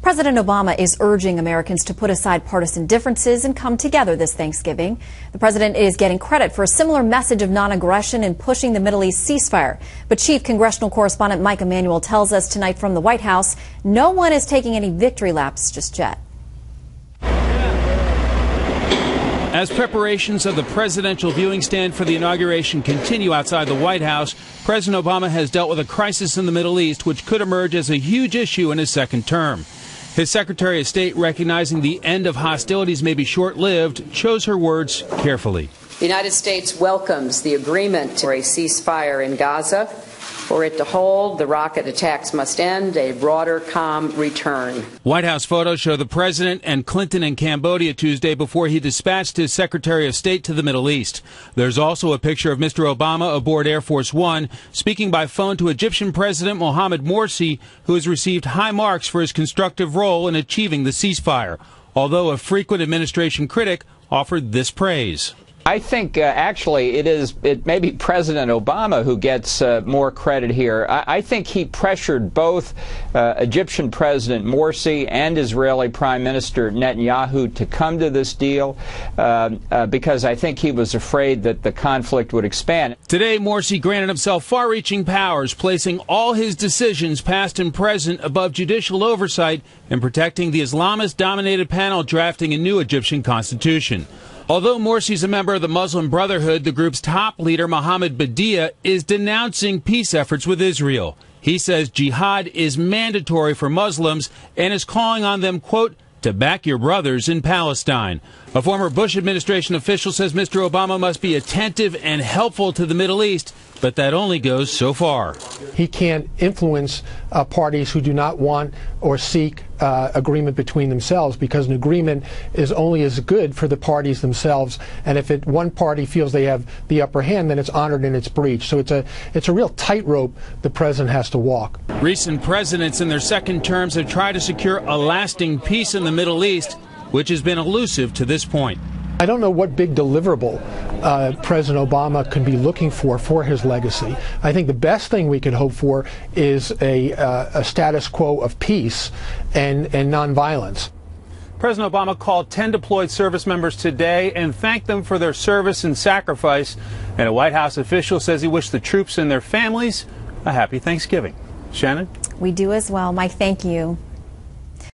President Obama is urging Americans to put aside partisan differences and come together this Thanksgiving. The president is getting credit for a similar message of non-aggression in pushing the Middle East ceasefire. But Chief Congressional Correspondent Mike Emanuel tells us tonight from the White House, no one is taking any victory laps just yet. As preparations of the presidential viewing stand for the inauguration continue outside the White House, President Obama has dealt with a crisis in the Middle East which could emerge as a huge issue in his second term. His Secretary of State, recognizing the end of hostilities may be short-lived, chose her words carefully. The United States welcomes the agreement for a ceasefire in Gaza. For it to hold, the rocket attacks must end, a broader calm return. White House photos show the president and Clinton in Cambodia Tuesday before he dispatched his Secretary of State to the Middle East. There's also a picture of Mr. Obama aboard Air Force One, speaking by phone to Egyptian President Mohamed Morsi, who has received high marks for his constructive role in achieving the ceasefire, although a frequent administration critic offered this praise. I think actually it may be President Obama who gets more credit here. I think he pressured both Egyptian President Morsi and Israeli Prime Minister Netanyahu to come to this deal because I think he was afraid that the conflict would expand. Today, Morsi granted himself far-reaching powers, placing all his decisions, past and present, above judicial oversight and protecting the Islamist-dominated panel drafting a new Egyptian constitution. Although Morsi's a member of the Muslim Brotherhood, the group's top leader, Mohammed Badia, is denouncing peace efforts with Israel. He says jihad is mandatory for Muslims and is calling on them, quote, to back your brothers in Palestine. A former Bush administration official says Mr. Obama must be attentive and helpful to the Middle East, but that only goes so far. He can't influence parties who do not want or seek agreement between themselves, because an agreement is only as good for the parties themselves. And if one party feels they have the upper hand, then it's honored in its breach. So it's a real tightrope the president has to walk. Recent presidents in their second terms have tried to secure a lasting peace in the Middle East, which has been elusive to this point. I don't know what big deliverable President Obama could be looking for his legacy. I think the best thing we could hope for is a status quo of peace and nonviolence. President Obama called 10 deployed service members today and thanked them for their service and sacrifice. And a White House official says he wished the troops and their families a happy Thanksgiving. Shannon? We do as well. Mike, thank you.